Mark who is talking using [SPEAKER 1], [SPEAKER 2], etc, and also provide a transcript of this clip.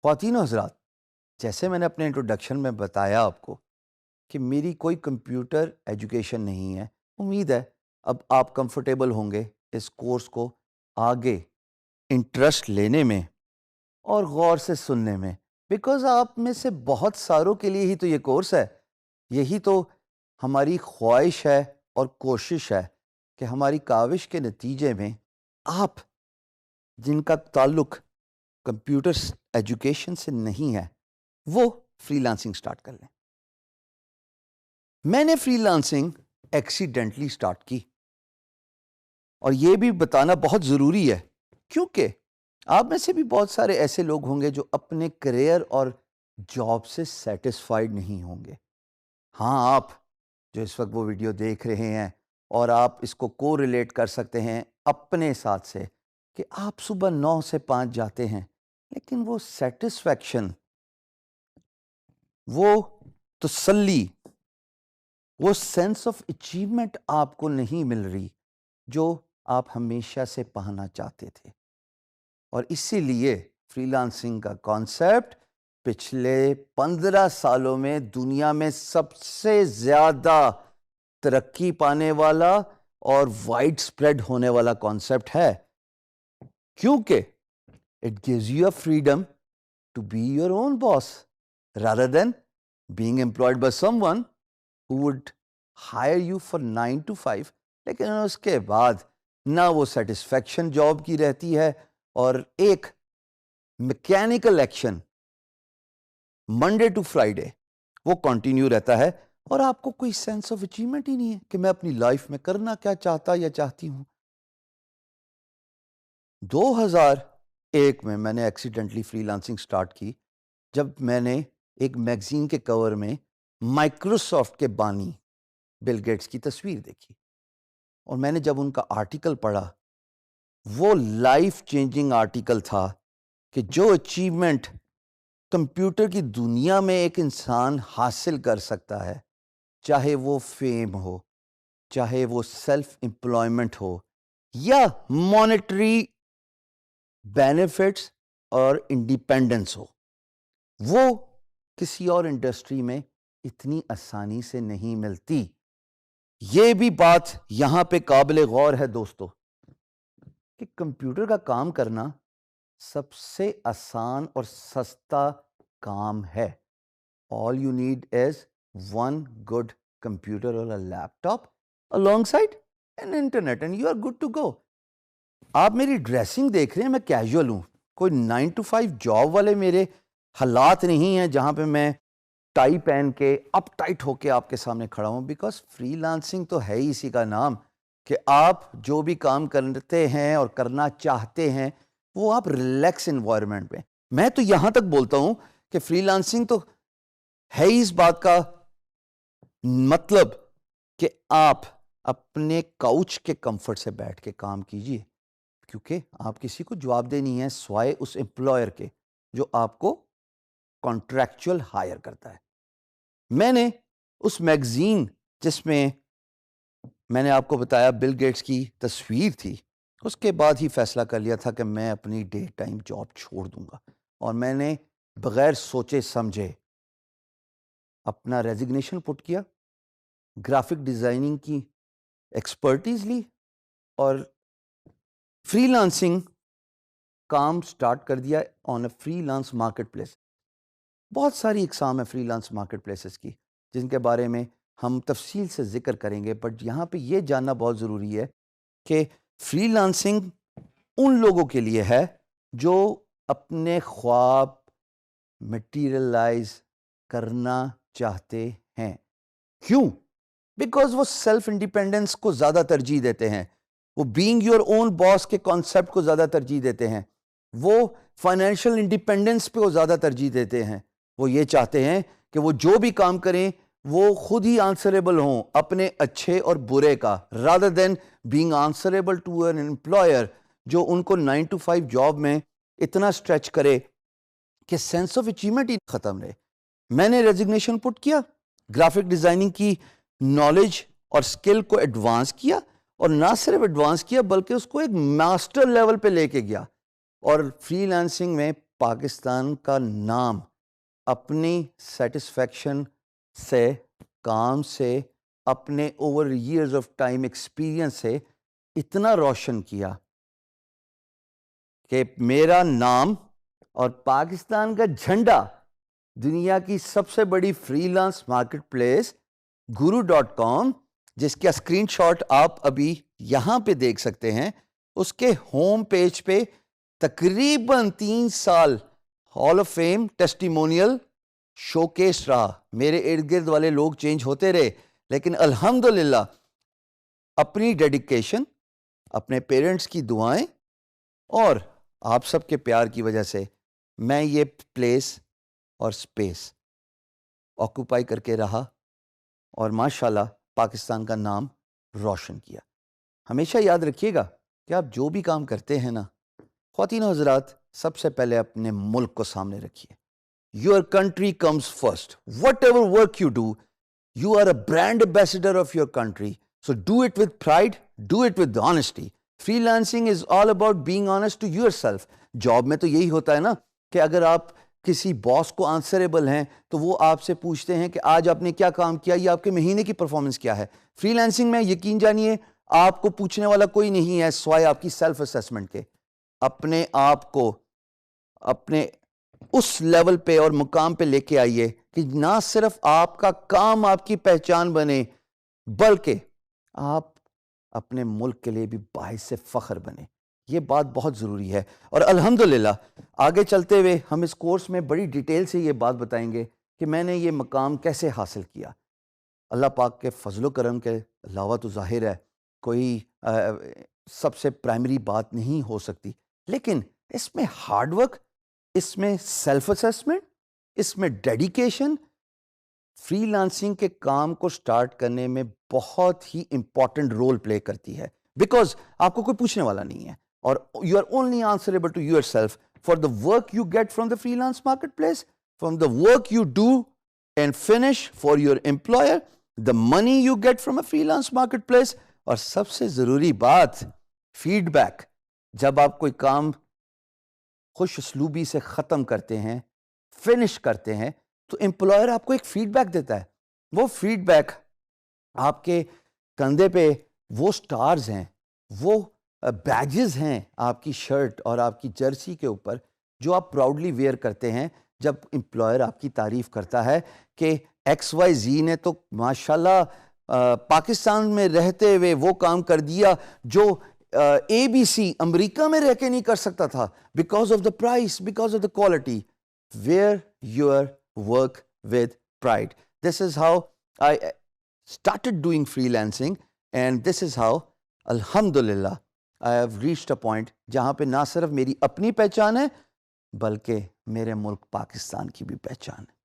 [SPEAKER 1] خواتین و حضرات، جیسے میں نے اپنے انٹروڈکشن میں بتایا آپ کو کہ میری کوئی کمپیوٹر ایجوکیشن نہیں ہے، امید ہے اب آپ کمفرٹیبل ہوں گے اس کورس کو آگے انٹرسٹ لینے میں اور غور سے سننے میں، بیکاز آپ میں سے بہت ساروں کے لیے ہی تو یہ کورس ہے. یہی تو ہماری خواہش ہے اور کوشش ہے کہ ہماری کاوش کے نتیجے میں آپ جن کا تعلق کمپیوٹر ایجوکیشن سے نہیں ہے وہ فری لانسنگ سٹارٹ کر لیں. میں نے فری لانسنگ ایکسیڈنٹلی سٹارٹ کی، اور یہ بھی بتانا بہت ضروری ہے کیونکہ آپ میں سے بھی بہت سارے ایسے لوگ ہوں گے جو اپنے کریئر اور جاب سے سیٹسفائیڈ نہیں ہوں گے. ہاں، آپ جو اس وقت وہ ویڈیو دیکھ رہے ہیں اور آپ اس کو کو ریلیٹ کر سکتے ہیں اپنے ساتھ سے کہ آپ صبح 9 سے 5 جاتے ہیں، لیکن وہ سیٹسفیکشن، وہ تسلی، وہ سینس آف اچیومنٹ آپ کو نہیں مل رہی جو آپ ہمیشہ سے پانا چاہتے تھے. اور اسی لیے فری لانسنگ کا کانسیپٹ پچھلے 15 سالوں میں دنیا میں سب سے زیادہ ترقی پانے والا اور وائڈ سپریڈ ہونے والا کانسیپٹ ہے، کیونکہ it gives you a freedom to be your own boss rather than being employed by someone who would hire you for 9 to 5. لیکن اس کے بعد نہ وہ سیٹسفیکشن جاب کی رہتی ہے اور ایک mechanical action Monday to Friday وہ کنٹینیو رہتا ہے، اور آپ کو کوئی سینس آف اچیومنٹ ہی نہیں ہے کہ میں اپنی لائف میں کرنا کیا چاہتا یا چاہتی ہوں. 2001 میں نے ایکسیڈنٹلی فری لانسنگ سٹارٹ کی جب میں نے ایک میگزین کے کور میں مائکروسافٹ کے بانی بل گیٹس کی تصویر دیکھی، اور میں نے جب ان کا آرٹیکل پڑھا، وہ لائف چینجنگ آرٹیکل تھا کہ جو اچیومنٹ کمپیوٹر کی دنیا میں ایک انسان حاصل کر سکتا ہے، چاہے وہ فیم ہو، چاہے وہ سیلف امپلائمنٹ ہو، یا مانیٹری بینیفٹس اور انڈیپینڈنس ہو، وہ کسی اور انڈسٹری میں اتنی آسانی سے نہیں ملتی. یہ بھی بات یہاں پہ قابل غور ہے دوستو کہ کمپیوٹر کا کام کرنا سب سے آسان اور سستا کام ہے. All you need is one good computer or a laptop alongside an internet and you are good to go. آپ میری ڈریسنگ دیکھ رہے ہیں، میں کیجول ہوں، کوئی 9 to 5 جاب والے میرے حالات نہیں ہیں جہاں پہ میں ٹائی پہن کے اپ ٹائٹ ہو کے آپ کے سامنے کھڑا ہوں. بیکاز فری لانسنگ تو ہے ہی اسی کا نام کہ آپ جو بھی کام کرتے ہیں اور کرنا چاہتے ہیں وہ آپ ریلیکس انوائرمنٹ میں. میں تو یہاں تک بولتا ہوں کہ فری لانسنگ تو ہے ہی اس بات کا مطلب کہ آپ اپنے کاؤچ کے کمفرٹ سے بیٹھ کے کام کیجئے، کیونکہ آپ کسی کو جواب دہ نہیں ہے سوائے اس امپلائر کے جو آپ کو کانٹریکچول ہائر کرتا ہے. میں نے اس میگزین جس میں نے آپ کو بتایا بل گیٹس کی تصویر تھی، اس کے بعد ہی فیصلہ کر لیا تھا کہ میں اپنی ڈے ٹائم جاب چھوڑ دوں گا، اور میں نے بغیر سوچے سمجھے اپنا ریزگنیشن پٹ کیا، گرافک ڈیزائننگ کی ایکسپرٹیز لی اور فری لانسنگ کام سٹارٹ کر دیا on a freelance marketplace. بہت ساری اقسام ہے فری لانس مارکیٹ پلیسز کی جن کے بارے میں ہم تفصیل سے ذکر کریں گے، بٹ یہاں پہ یہ جاننا بہت ضروری ہے کہ فری لانسنگ ان لوگوں کے لیے ہے جو اپنے خواب مٹیریلائز کرنا چاہتے ہیں. کیوں؟ بیکاز وہ سیلف انڈیپینڈنس کو زیادہ ترجیح دیتے ہیں، وہ بینگ یور اون باس کے کانسیپٹ کو زیادہ ترجیح دیتے ہیں، وہ فائنینشیل انڈیپینڈنس پہ وہ زیادہ ترجیح دیتے ہیں. وہ یہ چاہتے ہیں کہ وہ جو بھی کام کریں وہ خود ہی آنسریبل ہوں اپنے اچھے اور برے کا، rather than being answerable to an employer جو ان کو 9 to 5 جاب میں اتنا اسٹریچ کرے کہ سینس آف اچیومنٹ ہی ختم رہے. میں نے ریزگنیشن پٹ کیا، گرافک ڈیزائننگ کی نالج اور سکل کو ایڈوانس کیا، اور نہ صرف ایڈوانس کیا بلکہ اس کو ایک ماسٹر لیول پہ لے کے گیا، اور فری لانسنگ میں پاکستان کا نام اپنی سیٹسفیکشن سے، کام سے، اپنے over years of time experience سے اتنا روشن کیا کہ میرا نام اور پاکستان کا جھنڈا دنیا کی سب سے بڑی free lance market place guru.com، جس کا اسکرین شاٹ آپ ابھی یہاں پہ دیکھ سکتے ہیں، اس کے ہوم پیج پہ تقریباً 3 سال hall of fame testimonial showcase رہا۔ میرے ارد گرد والے لوگ چینج ہوتے رہے، لیکن الحمدللہ اپنی ڈیڈیکیشن، اپنے پیرنٹس کی دعائیں اور آپ سب کے پیار کی وجہ سے میں یہ پلیس اور سپیس آکوپائی کر کے رہا اور ماشاءاللہ پاکستان کا نام روشن کیا۔ ہمیشہ یاد رکھیے گا کہ آپ جو بھی کام کرتے ہیں نا، خواتین و حضرات، سب سے پہلے اپنے ملک کو سامنے رکھیے۔ Your country comes first. Whatever work you do, you are a brand ambassador of your country. So do it with pride, do it with honesty. Freelancing is all about being honest to yourself. Job میں تو یہی ہوتا ہے نا کہ اگر آپ کسی باس کو آنسریبل ہیں تو وہ آپ سے پوچھتے ہیں کہ آج آپ نے کیا کام کیا، یا آپ کے مہینے کی پرفارمنس کیا ہے۔ فری لانسنگ میں یقین جانیے آپ کو پوچھنے والا کوئی نہیں ہے سوائے آپ کی سیلف اسیسمنٹ کے۔ اپنے آپ کو اپنے اس لیول پہ اور مقام پہ لے کے آئیے کہ نہ صرف آپ کا کام آپ کی پہچان بنے، بلکہ آپ اپنے ملک کے لیے بھی باعث فخر بنے۔ یہ بات بہت ضروری ہے، اور الحمدللہ آگے چلتے ہوئے ہم اس کورس میں بڑی ڈیٹیل سے یہ بات بتائیں گے کہ میں نے یہ مقام کیسے حاصل کیا۔ اللہ پاک کے فضل و کرم کے علاوہ تو ظاہر ہے کوئی سب سے پرائمری بات نہیں ہو سکتی، لیکن اس میں ہارڈ ورک، اس میں سیلف اسیسمنٹ، اس میں ڈیڈیکیشن فری لانسنگ کے کام کو سٹارٹ کرنے میں بہت ہی امپورٹنٹ رول پلے کرتی ہے، بیکاز آپ کو کوئی پوچھنے والا نہیں ہے، اور you are only answerable to yourself for the work you get from the freelance marketplace, from the work you do and finish for your employer, the money you get from a freelance marketplace, اور سب سے ضروری بات feed back. جب آپ کوئی کام خوش اسلوبی سے ختم کرتے ہیں، فنش کرتے ہیں، تو امپلائر آپ کو ایک فیڈ بیک دیتا ہے۔ وہ فیڈ بیک آپ کے کندھے پہ وہ سٹارز ہیں، وہ بیجز ہیں آپ کی شرٹ اور آپ کی جرسی کے اوپر، جو آپ پراؤڈلی ویئر کرتے ہیں جب امپلائر آپ کی تعریف کرتا ہے کہ ایکس وائی زی نے تو ماشاءاللہ پاکستان میں رہتے ہوئے وہ کام کر دیا جو اے بی سی امریکہ میں رہ کے نہیں کر سکتا تھا، because of the price, because of the quality. Wear your work with pride. This is how I started doing freelancing, and this is how الحمدللہ I have reached a point جہاں پہ نہ صرف میری اپنی پہچان ہے بلکہ میرے ملک پاکستان کی بھی پہچان ہے۔